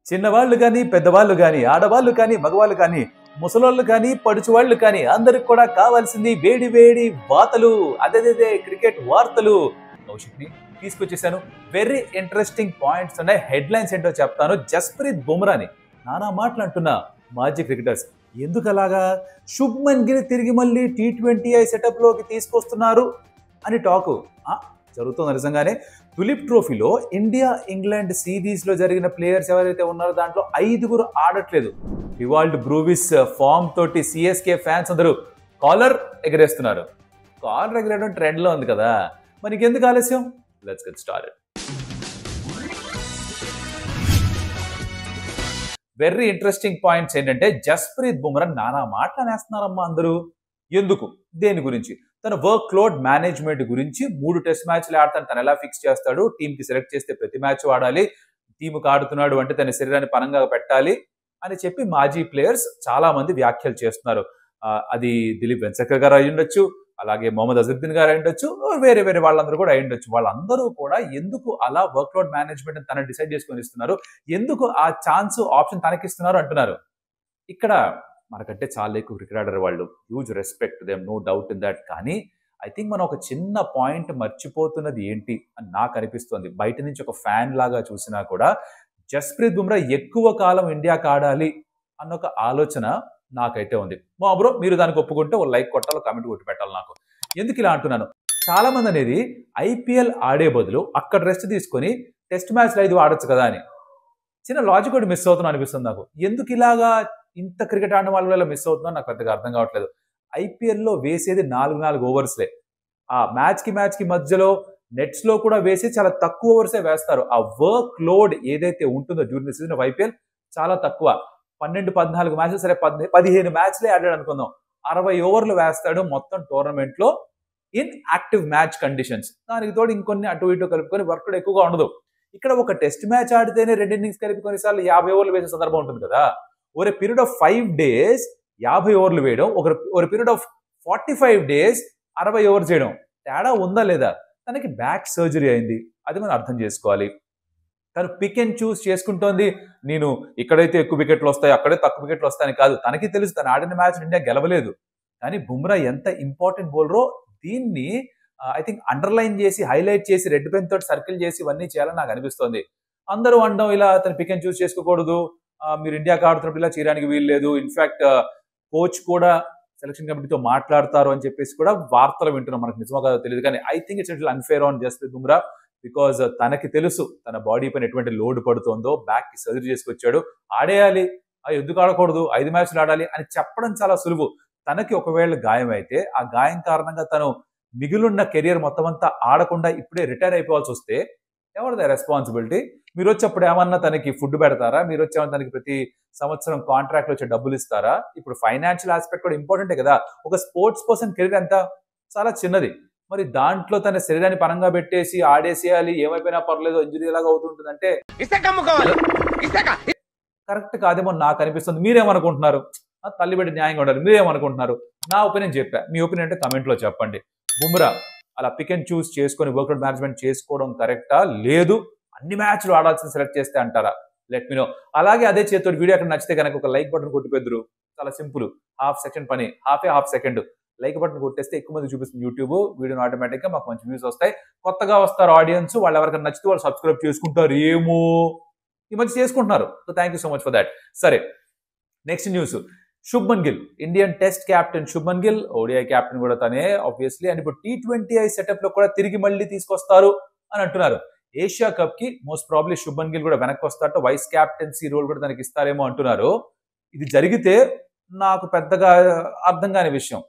చిన్నవాళ్ళు కానీ పెద్దవాళ్ళు కానీ ఆడవాళ్ళు కానీ మగవాళ్ళు కానీ ముసలోళ్ళు కానీ పడుచువాళ్ళు కానీ అందరికి కూడా కావాల్సింది వేడి వేడి వార్తలు. అదే క్రికెట్ వార్తలు. కౌశిక్ని తీసుకొచ్చేసాను. వెరీ ఇంట్రెస్టింగ్ పాయింట్స్ ఉన్నాయి. హెడ్లైన్స్ ఏంటో చెప్తాను. జస్ప్రీత్ బుమ్రాని నానా మాటలు అంటున్నా మాజీ క్రికెటర్స్. ఎందుకు అలాగా? శుభ్మన్ గిల్ తిరిగి మళ్ళీ T20I సెటప్లోకి తీసుకొస్తున్నారు అని టాకు జరుగుతుంది. నిజంగానే తులిప్ ట్రోఫీలో ఇండియా ఇంగ్లాండ్ సిరీస్లో జరిగిన ప్లేయర్స్ ఎవరైతే ఉన్నారో దాంట్లో 5 ఆడట్లేదు. రివాల్డ్ బ్రూవిస్ ఫామ్ తోటి సిఎస్కే ఫ్యాన్స్ అందరూ కాలర్ ఎగరేస్తున్నారు. కాలర్ ఎగరేయడం ట్రెండ్లో ఉంది కదా, మనకి ఎందుకు ఆలస్యం? Let's get started. Very interesting points ఏంటంటే జస్ప్రీత్ బుమ్రా నానా మాట్లాడేస్తున్నారమ్మా అందరూ. ఎందుకు? దేని గురించి? తన వర్క్ లోడ్ మేనేజ్మెంట్ గురించి 3 టెస్ట్ మ్యాచ్లు ఆడతాను, తను ఎలా ఫిక్స్ చేస్తాడు, టీంకి సెలెక్ట్ చేస్తే ప్రతి మ్యాచ్ ఆడాలి, టీంకి ఆడుతున్నాడు అంటే తన శరీరాన్ని పరంగా పెట్టాలి అని చెప్పి మాజీ ప్లేయర్స్ చాలా మంది వ్యాఖ్యలు చేస్తున్నారు. అది దిలీప్ వెన్సర్కర్ గారు అయి ఉండొచ్చు, అలాగే మొహమ్మద్ అజరుద్దీన్ గారు అయి ఉండొచ్చు, వేరే వాళ్ళందరూ కూడా అయి ఉండొచ్చు. వాళ్ళందరూ కూడా ఎందుకు అలా వర్క్ లోడ్ మేనేజ్మెంట్ తన డిసైడ్ చేసుకొని ఇస్తున్నారు, ఎందుకు ఆ ఛాన్స్ ఆప్షన్ తనకిస్తున్నారు అంటున్నారు. ఇక్కడ మనకంటే చాలా ఎక్కువ క్రికెట్ ఆడారు వాళ్ళు, huge respect them, no doubt in that. కానీ ఐ థింక్ మనం ఒక చిన్న పాయింట్ మర్చిపోతున్నది ఏంటి అని నాకు అనిపిస్తుంది. బయట నుంచి ఒక ఫ్యాన్ లాగా చూసినా కూడా జస్ప్రీత్ బుమ్రా ఎక్కువ కాలం ఇండియాకి ఆడాలి అన్న ఒక ఆలోచన నాకైతే ఉంది. మా బ్రో మీరు దానికి ఒప్పుకుంటే ఓ లైక్ కొట్టాలి, కామెంట్ కొట్టి పెట్టాలి. నాకు ఎందుకు ఇలా అంటున్నాను? చాలా మంది అనేది IPL ఆడే బదులు అక్కడ రెస్ట్ తీసుకొని టెస్ట్ మ్యాచ్లు 5 ఆడొచ్చు కదా అని చిన్న లాజిక్ ఒకటి మిస్ అవుతున్నా అనిపిస్తుంది నాకు. ఎందుకు ఇలాగా ఇంత క్రికెట్ ఆడిన వాళ్ళ మిస్ అవుతుందో నాకు పెద్దగా అర్థం కావట్లేదు. IPLలో వేసేది 4 ఓవర్స్లే. ఆ మ్యాచ్కి మధ్యలో నెట్స్లో కూడా వేసి చాలా తక్కువ ఓవర్సే వేస్తారు. ఆ వర్క్ లోడ్ ఏదైతే ఉంటుందో during the season of IPL చాలా తక్కువ. 12-14 మ్యాచ్లు, సరే 15 మ్యాచ్లే ఆడాడు అనుకుందాం, 60 ఓవర్లు వేస్తాడు మొత్తం టోర్నమెంట్లో ఇన్ యాక్టివ్ మ్యాచ్ కండిషన్స్. దానికి తోడు ఇంకొన్ని అటు ఇటు కలుపుకొని వర్క్ లోడ్ ఎక్కువగా ఉండదు. ఇక్కడ ఒక టెస్ట్ మ్యాచ్ ఆడితేనే 2 ఇన్నింగ్స్ కలిపి కొన్నిసార్లు 50 ఓవర్లు వేసే సందర్భం ఉంటుంది కదా. ఒక పీరియడ్ ఆఫ్ 5 days 50 ఓవర్లు వేయడం, ఒక పీరియడ్ ఆఫ్ 45 days 60 ఓవర్స్ చేయడం, తేడా ఉందా లేదా? తనకి బ్యాక్ సర్జరీ అయింది, అది మనం అర్థం చేసుకోవాలి. తను పిక్ అండ్ చూస్ చేసుకుంటోంది. నేను ఇక్కడైతే ఎక్కువ వికెట్లు వస్తాయి, అక్కడే తక్కువ వికెట్లు వస్తాయని కాదు. తనకి తెలుసు తను ఆడిన మ్యాచ్ ఇండియా గెలవలేదు. కానీ బుమ్రా ఎంత ఇంపార్టెంట్ బౌలరో దీన్ని ఐ థింక్ అండర్లైన్ చేసి, హైలైట్ చేసి, రెడ్ పెన్ తోటి సర్కిల్ చేసి ఇవన్నీ చేయాలని నాకు అనిపిస్తుంది. అందరూ అనడం ఇలా తను పిక్ అండ్ చూస్ చేసుకోకూడదు, మీరు ఇండియాకి ఆడుతున్నప్పుడు ఇలా చేయడానికి వీలు లేదు, ఇన్ఫాక్ట్ కోచ్ కూడా సెలక్షన్ కమిటీతో మాట్లాడతారు అని చెప్పేసి కూడా వార్తలు వింటున్నాం. మనకు నిజమో కాదో తెలియదు. కానీ I think it's little unfair on Jasprit Bumrah, because తనకి తెలుసు తన బాడీ పైన ఎటువంటి లోడ్ పడుతుందో. బ్యాక్ కి సర్జరీ చేసుకొచ్చాడు, ఆడేయాలి, ఎందుకు ఆడకూడదు, 5 మ్యాచ్లు ఆడాలి అని చెప్పడం చాలా సులువు. తనకి ఒకవేళ గాయం అయితే ఆ గాయం కారణంగా తను మిగిలిన కెరియర్ మొత్తం అంతా ఆడకుండా ఇప్పుడే రిటైర్ అయిపోవాల్సి వస్తే ఎవరిదా రెస్పాన్సిబిలిటీ? మీరు వచ్చేప్పుడు ఏమన్నా తనకి ఫుడ్ పెడతారా? మీరు వచ్చేమన్నా తనకి ప్రతి సంవత్సరం కాంట్రాక్ట్ వచ్చే డబ్బులు ఇస్తారా? ఇప్పుడు ఫైనాన్షియల్ ఆస్పెక్ట్ కూడా ఇంపార్టెంటే కదా. ఒక స్పోర్ట్స్ పర్సన్ కెరీర్ ఎంత చాలా చిన్నది, మరి దాంట్లో తన శరీరాన్ని పరంగా పెట్టేసి ఆడేసేయాలి, ఏమైపోయినా పర్లేదు, ఇంజరీ ఎలాగ అవుతుంటుందంటే కరెక్ట్ కాదేమో నాకు అనిపిస్తుంది. మీరేమనుకుంటున్నారు? తల్లి బిడ్డ న్యాయంగా ఉండాలి, మీరేమనుకుంటున్నారు? నా ఒపీనియన్ చెప్పా, మీ ఒపీనియన్ అంటే కమెంట్లో చెప్పండి. బుమ్రా అలా పిక్ అండ్ చూస్ చేసుకొని వర్క్అవుట్ మేనేజ్మెంట్ చేసుకోవడం కరెక్టా, లేదు అన్ని మ్యాచ్లు ఆడాల్సిన సెలెక్ట్ చేస్తే అంటారా? Let me know. అలాగే అదే చేతితో వీడియో అక్కడ నచ్చితే కనుక ఒక లైక్ బటన్ కొట్టిపెద్దరు. చాలా సింపుల్, హాఫ్ సెకండ్ పని, హాఫ్ సెకండ్ లైక్ బటన్ కొట్టేస్తే ఎక్కువ మంది చూపిస్తుంది యూట్యూబ్ వీడియోని, ఆటోమేటిక్గా మాకు మంచి వ్యూస్ వస్తాయి. కొత్తగా వస్తారు ఆడియన్స్, వాళ్ళు ఎవరికైనా నచ్చితే వాళ్ళు సబ్స్క్రైబ్ చేసుకుంటారు ఏమో, ఈ మధ్య చేసుకుంటున్నారు. So thank you so much for that. సరే, next news. Shubman Gill, Indian test captain Shubman Gill, ODI captain కూడా తనే ఆబ్వియస్లీ, అండ్ ఇప్పుడు T20I సెటప్ లో కూడా తిరిగి మళ్ళీ తీసుకొస్తారు అని అంటున్నారు. ఏషియా కప్ కి మోస్ట్ ప్రాబ్లీ శుభ్మన్ గిల్ కూడా వెనక్కి వస్తారట, వైస్ క్యాప్టెన్సీ రోల్ కూడా తనకి ఇస్తారేమో అంటున్నారు. ఇది జరిగితే నాకు పెద్దగా అర్థం కాని విషయం.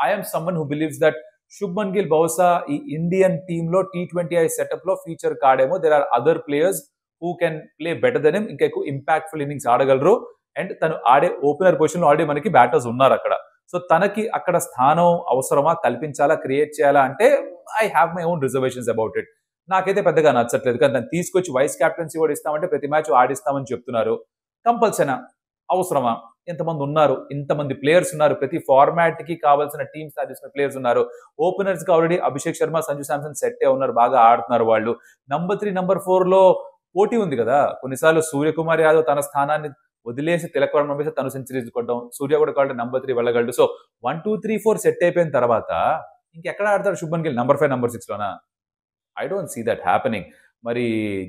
I'm someone who believes that Shubman Gill బహుశా ఈ ఇండియన్ టీమ్ లో T20I సెటప్ లో ఫీచర్ కాడేమో. There are other players who can play better than him, ఇంకా ఎక్కువ ఇంపాక్ట్ఫుల్ ఇన్నింగ్స్ ఆడగలరు. అండ్ తను ఆడే ఓపెనర్ పొజిషన్ లో ఆల్రెడీ మనకి బ్యాటర్స్ ఉన్నారు అక్కడ. సో తనకి అక్కడ స్థానం అవసరమా, కల్పించాలా, క్రియేట్ చేయాలా అంటే I have my own reservations about it. నాకైతే పెద్దగా నచ్చట్లేదు. కానీ దాన్ని తీసుకొచ్చి వైస్ క్యాప్టెన్సీ కూడా ఇస్తామంటే ప్రతి మ్యాచ్ ఆడిస్తామని చెప్తున్నారు. కంపల్సరీ అవసరమా? ఎంతమంది ఉన్నారు, ఇంతమంది ప్లేయర్స్ ఉన్నారు, ప్రతి ఫార్మాట్ కి కావాల్సిన టీమ్ స్టార్ట్ చేసిన ప్లేయర్స్ ఉన్నారు. ఓపెనర్స్ కి ఆల్రెడీ అభిషేక్ శర్మ, సంజు శాంసన్ సెట్టే ఉన్నారు, బాగా ఆడుతున్నారు వాళ్ళు. నంబర్ 3, నంబర్ 4 లో పోటీ ఉంది కదా. కొన్నిసార్లు సూర్యకుమార్ యాదవ్ తన స్థానాన్ని వదిలేసి తిలక్ వర్మ పంపిస్తే తను సెంచరీస్ కొట్టడం, సూర్య కూడా కావాలంటే నంబర్ 3 వెళ్ళగలడు. సో 1, 2, 3, 4 సెట్ అయిపోయిన తర్వాత ఇంకెక్కడ ఆడతాడు శుభ్మన్ గిల్? నంబర్ 5, నంబర్ 6 లోనా? I don't see that happening. మరి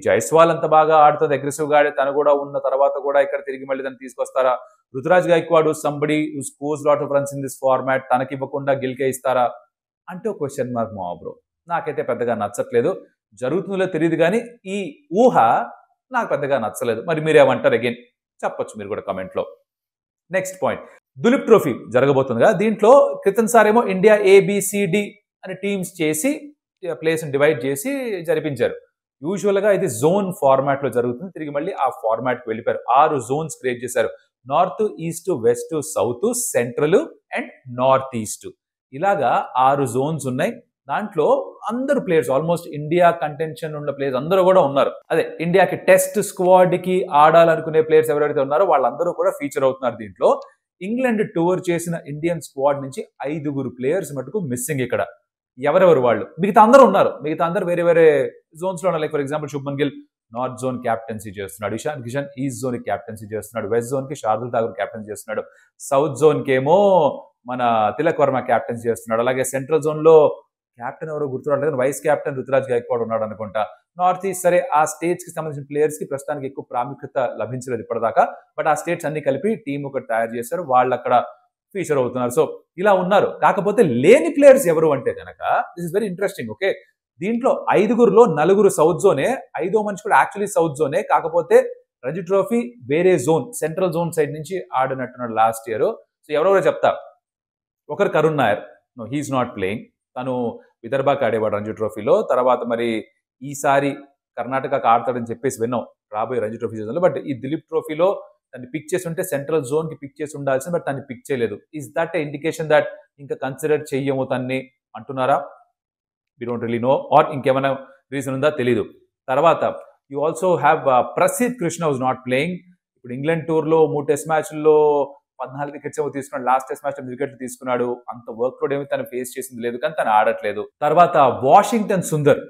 జైస్వాల్ అంత బాగా ఆడుతుంది, అగ్రెసివ్ గా ఆడి తను కూడా ఉన్న తర్వాత కూడా ఇక్కడ తిరిగి మళ్ళీ దాన్ని తీసుకొస్తారా? Ruturaj Gaikwad somebody who scores lot of runs in this format, తనకి ఇవ్వకుండా గిల్కే ఇస్తారా అంటే ఒక క్వశ్చన్ మార్క్ మా బ్రో. నాకైతే పెద్దగా నచ్చట్లేదు. జరుగుతుందో తెలియదు కానీ ఈ ఊహ నాకు పెద్దగా నచ్చలేదు. మరి మీరేమంటారు? అగైన్ చెప్పొచ్చు మీరు కూడా కమెంట్ లో. నెక్స్ట్ పాయింట్, దులీప్ ట్రోఫీ జరగబోతుంది కదా. దీంట్లో క్రితం సారేమో ఇండియా ABCD అని టీమ్స్ చేసి ప్లేస్ డివైడ్ చేసి జరిపించారు. యూజువల్ గా ఇది జోన్ ఫార్మాట్ లో జరుగుతుంది. తిరిగి మళ్ళీ ఆ ఫార్మాట్ కి వెళ్ళిపోయారు. 6 జోన్స్ క్రియేట్ చేశారు. North, east, west, south, central and north east. ఇలాగా 6 జోన్స్ ఉన్నాయి. దాంట్లో అందరు ప్లేయర్స్, ఆల్మోస్ట్ ఇండియా కంటెన్షన్ ఉన్న ప్లేయర్స్ అందరూ కూడా ఉన్నారు. అదే ఇండియాకి టెస్ట్ స్క్వాడ్ కి ఆడాలనుకునే ప్లేయర్స్ ఎవరైతే ఉన్నారో వాళ్ళందరూ కూడా ఫీచర్ అవుతున్నారు దీంట్లో. ఇంగ్లాండ్ టూర్ చేసిన ఇండియన్ స్క్వాడ్ నుంచి 5 ప్లేయర్స్ మటుకు మిస్సింగ్ ఇక్కడ. ఎవరెవరు వాళ్ళు? మిగతా అందరూ ఉన్నారు. మిగతా అందరూ వేరే వేరే జోన్స్ లో ఉన్నారు. Like for example Shubman Gill north zone captaincy చేస్తున్నాడు, ఇషాన్ కిషన్ ఈస్ట్ జోన్ కి క్యాప్టెన్సీ చేస్తున్నాడు, వెస్ట్ జోన్ కి శార్దుల్ ఠాకూర్ క్యాప్టెన్సీ చేస్తున్నాడు, సౌత్ జోన్ కి ఏమో మన తిలక్ వర్మ క్యాప్టెన్సీ చేస్తున్నాడు. అలాగే సెంట్రల్ జోన్ లో క్యాప్టెన్ ఎవరో గుర్తురావట్లేదు, వైస్ క్యాప్టెన్ రుతురాజ్ గైక్వాడ్ ఉన్నాడు అనుకుంటా. నార్త్ ఈస్ట్ సరే ఆ స్టేట్స్ కి సంబంధించిన ప్లేయర్స్ కి ప్రస్తుతానికి ఎక్కువ ప్రాముఖ్యత లభించలేదు ఇప్పటిదాకా. బట్ ఆ స్టేట్స్ అన్ని కలిపి టీం ఒకటి తయారు చేశారు, వాళ్ళు అక్కడ ఫీచర్ అవుతున్నారు. సో ఇలా ఉన్నారు. కాకపోతే లేని ప్లేయర్స్ ఎవరు అంటే కనుక this is very interesting. Okay, దీంట్లో 5లో 4 సౌత్ జోనే, 5వ మనిషి కూడా యాక్చువల్లీ సౌత్ జోనే. కాకపోతే రంజీ ట్రోఫీ వేరే జోన్, సెంట్రల్ జోన్ సైడ్ నుంచి ఆడినట్టున్నాడు లాస్ట్ ఇయర్. సో ఎవరెవరో చెప్తా. ఒకరు Karun Nair, no he's not playing. తను విదర్భాకి ఆడేవాడు రంజీ ట్రోఫీలో. తర్వాత మరి ఈసారి కర్ణాటకకు ఆడతాడని చెప్పేసి విన్నాం రాబోయే రంజీ ట్రోఫీ సీజన్లో. బట్ ఈ దిలీప్ ట్రోఫీలో తను పిక్ చేసి ఉంటే సెంట్రల్ జోన్ కి పిక్ చేసి ఉండాల్సింది, బట్ తను పిక్ చేయలేదు. Is that a indication that ఇంకా కన్సిడర్ చెయ్యము తన్ని అంటున్నారా? We don't really know. Or ఇంకేమైనా రీజన్ ఉందా తెలీదు. తర్వాత you also have Prasidh Krishna was not playing. ఇప్పుడు ఇంగ్లాండ్ టూర్ లో 3 టెస్ట్ మ్యాచ్ల్లో 14 వికెట్స్ ఏమో తీసుకున్నాడు. లాస్ట్ టెస్ట్ మ్యాచ్ 8 వికెట్లు తీసుకున్నాడు. అంత వర్క్ లోడ్ ఏమి తను ఫేస్ చేసింది లేదు, కానీ తను ఆడట్లేదు. తర్వాత వాషింగ్టన్ సుందర్,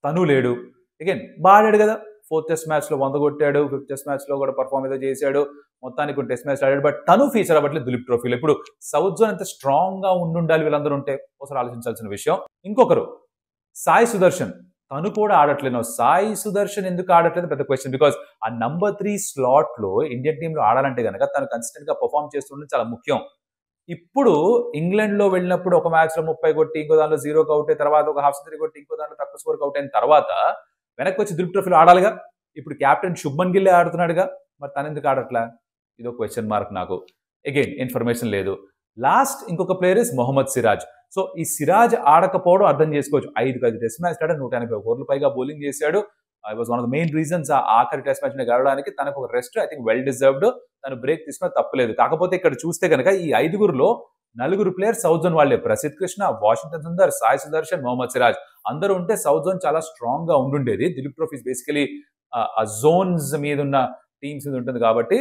తను లేడు. అగైన్ బాగా ఆడాడు కదా, 4th టెస్ట్ మ్యాచ్ లో 100 కొట్టాడు, 5th టెస్ట్ మ్యాచ్ లో కూడా పర్ఫార్మ్ ఏదో చేశాడు, మొత్తానికి కొన్ని టెస్ట్ మ్యాచ్ ఆడాడు. బట్ తను ఫీచర్ అవ్వట్లేదు దులీప్ ట్రోఫీలో. ఇప్పుడు సౌత్ జోన్ ఎంత స్ట్రాంగ్ గా ఉండాలి వీళ్ళందరూ ఉంటే ఒకసారి ఆలోచించాల్సిన విషయం. ఇంకొకరు సాయి సుదర్శన్, తను కూడా ఆడట్లేదు. సాయి సుదర్శన్ ఎందుకు ఆడట్లేదు పెద్ద క్వశ్చన్. బికాస్ ఆ నంబర్ 3 స్లాట్ లో ఇండియన్ టీమ్ లో ఆడాలంటే కనుక తను కన్సిస్టెంట్ గా పర్ఫార్మ్ చేస్తుండడం చాలా ముఖ్యం. ఇప్పుడు ఇంగ్లాండ్ లో వెళ్ళినప్పుడు ఒక మ్యాచ్ లో 30 కొట్టి, ఇంకో దాంట్లో 0కి అవుట్ అయిన తర్వాత ఒక హాఫ్ సెంచరీ కొట్టి, ఇంకో దాంట్లో తక్కువ స్కోర్ అవుట్ అయిన తర్వాత వెనక్కి వచ్చి దులీప్ ట్రోఫీలో ఆడాలిగా. ఇప్పుడు కెప్టెన్ శుభ్మన్ గిల్లే ఆడుతున్నాడుగా, మరి తను ఎందుకు ఆడట్లా? ఇదో క్వశ్చన్ మార్క్ నాకు. అగైన్ ఇన్ఫర్మేషన్ లేదు. లాస్ట్ ఇంకొక player is Mohammed Siraj. So ఈ సిరాజ్ ఆడకపోవడం అర్థం చేసుకోవచ్చు. 5 టెస్ట్ మ్యాచ్ ఆడాడు, 180 ఓవర్లు పైగా బౌలింగ్ చేశాడు. I was one of the main reasons ఆ ఆఖరి టెస్ట్ మ్యాచ్ గెలవడానికి. తనకు ఒక rest I think well deserved. తను బ్రేక్ తీసుకున్న తప్పలేదు. కాకపోతే ఇక్కడ చూస్తే కనుక ఈ 5లో 4 ప్లేయర్స్ సౌత్ జోన్ వాళ్ళే. ప్రసిద్ధ్ కృష్ణ, వాషింగ్టన్ సుందర్, సాయి సుదర్శన్, మొహమ్మద్ సిరాజ్ అందరూ ఉంటే సౌత్ జోన్ చాలా స్ట్రాంగ్ గా ఉండుండేది. దిలీప్ ట్రోఫీ బేసికలీ ఆ జోన్స్ మీద ఉన్న టీమ్స్ మీద ఉంటుంది కాబట్టి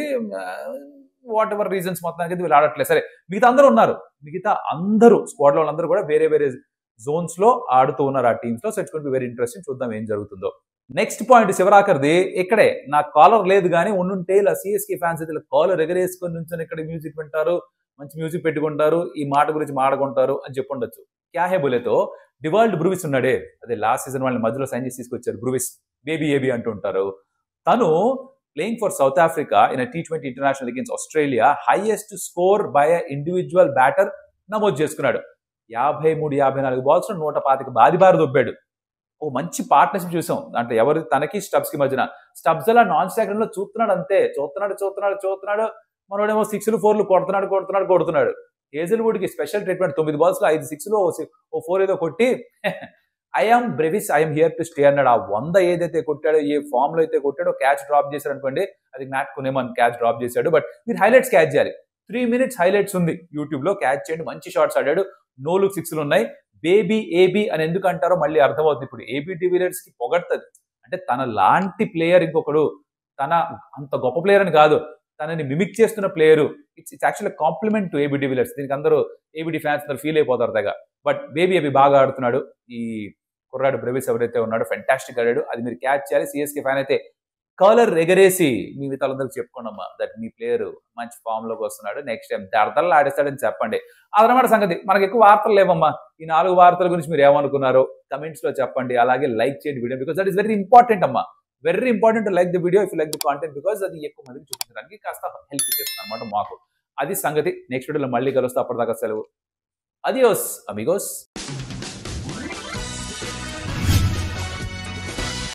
వాట్ ఎవర్ రీజన్స్ మొత్తానికి వీళ్ళు ఆడట్లేదు. సరే మిగతా అందరూ ఉన్నారు. మిగతా అందరూ స్క్వాడ్ లో వాళ్ళందరూ కూడా వేరే వేరే జోన్స్ లో ఆడుతూ ఉన్నారు ఆ టీమ్స్ లో. So it's going to be very interesting. చూద్దాం ఏం జరుగుతుందో. నెక్స్ట్ పాయింట్ శివరాకర్ది. ఇక్కడే నా కాలర్ లేదు కానీ ఉండుంటే ఇలా సిఎస్కే ఫ్యాన్స్ అయితే కాలర్ ఎగరేసుకొని నుంచి ఇక్కడ మ్యూజిక్ వింటారు, మంచి మ్యూజిక్ పెట్టుకుంటారు, ఈ మాట గురించి మాట్లాడుకుంటారు అని చెప్పుండొచ్చు. క్యా హే బోలేతో డివాల్డ్ బ్రూవిస్ ఉన్నాడే, అదే లాస్ట్ సీజన్ వాళ్ళని మధ్యలో సైన్ చేసి తీసుకొచ్చారు. బ్రూవిస్ బేబీ ఏబీ అంటుంటారు. తను playing for South Africa in a T20 international against Australia, highest score by a individual batter నమోదు చేసుకున్నాడు. 53-54 బాల్స్ 125 బాది దొబ్బాడు. ఓ మంచి పార్ట్నర్షిప్ చూసాం. అంటే ఎవరు తనకి స్టబ్స్ కి మధ్యన. స్టబ్స్ అలా నాన్ స్ట్రైకర్ లో చూస్తున్నాడు అంతే. చూస్తున్నాడు. మనోడేమో 6లు 4లు కొడుతున్నాడు. హేజల్వుడ్ కి స్పెషల్ ట్రీట్మెంట్. 9 బాల్స్ లో 5 6లు ఓ 4 ఏదో కొట్టి I'm Brevis, I'm here to stay అన్నాడు. ఆ 100 ఏదైతే కొట్టాడో, ఏ ఫామ్ లో అయితే కొట్టాడో, క్యాచ్ డ్రాప్ చేశాడు అనుకోండి, అది మ్యాట్ కొనేమని క్యాచ్ డ్రాప్ చేశాడు. బట్ మీరు హైలైట్స్ క్యాచ్ చేయాలి. 3 minutes హైలైట్స్ ఉంది యూట్యూబ్ లో, క్యాచ్ చేయండి. మంచి షాట్స్ ఆడాడు. 4 లుక్ 6లు ఉన్నాయి. బేబీ ఏబీ అని ఎందుకు అంటారో మళ్ళీ అర్థమవుతుంది. ఇప్పుడు ఏబీ డివిలియర్స్ కి పొగడుతుంది. అంటే తన లాంటి ప్లేయర్ ఇంకొకడు, తన అంత గొప్ప ప్లేయర్ అని కాదు, తనని మిమిక్ చేస్తున్న player. It's actually compliment to AB de Villiers. దీనికి అందరూ ఏబీడి ఫ్యాన్స్ అందరూ ఫీల్ అయిపోతారు తెగ. బట్ బేబీ ఏబీ బాగా ఆడుతున్నాడు. ఈ కుర్రాడు బ్రెవిస్ ఎవరైతే ఉన్నాడో ఫెంటాస్టిక్ ఆడాడు. అది మీరు క్యాచ్ చేయాలి. సిఎస్కే ఫ్యాన్ అయితే కలర్ ఎగరేసి మీ మిగతాలందరికి చెప్పుకోండి అమ్మా దట్ మీ ప్లేయర్ మంచి ఫామ్ లోకి వస్తున్నాడు, నెక్స్ట్ టైం దడదల్లా ఆడేస్తాడని చెప్పండి. అదనమాట సంగతి. మనకి ఎక్కువ వార్తలు లేవమ్మా. ఈ 4 వార్తల గురించి మీరు ఏమనుకున్నారో కమెంట్స్ లో చెప్పండి. అలాగే లైక్ చేయండి video, because that is very important అమ్మా. Very important to like the video if you like the content, because అది ఎక్కువ మందికి చూపించడానికి కాస్త హెల్ప్ చేస్తుంది అనమాట మాకు. అది సంగతి. నెక్స్ట్ వీడియోలో మళ్ళీ కలుస్తా. అప్పటిదాకా సెలవు. Adios Amigos.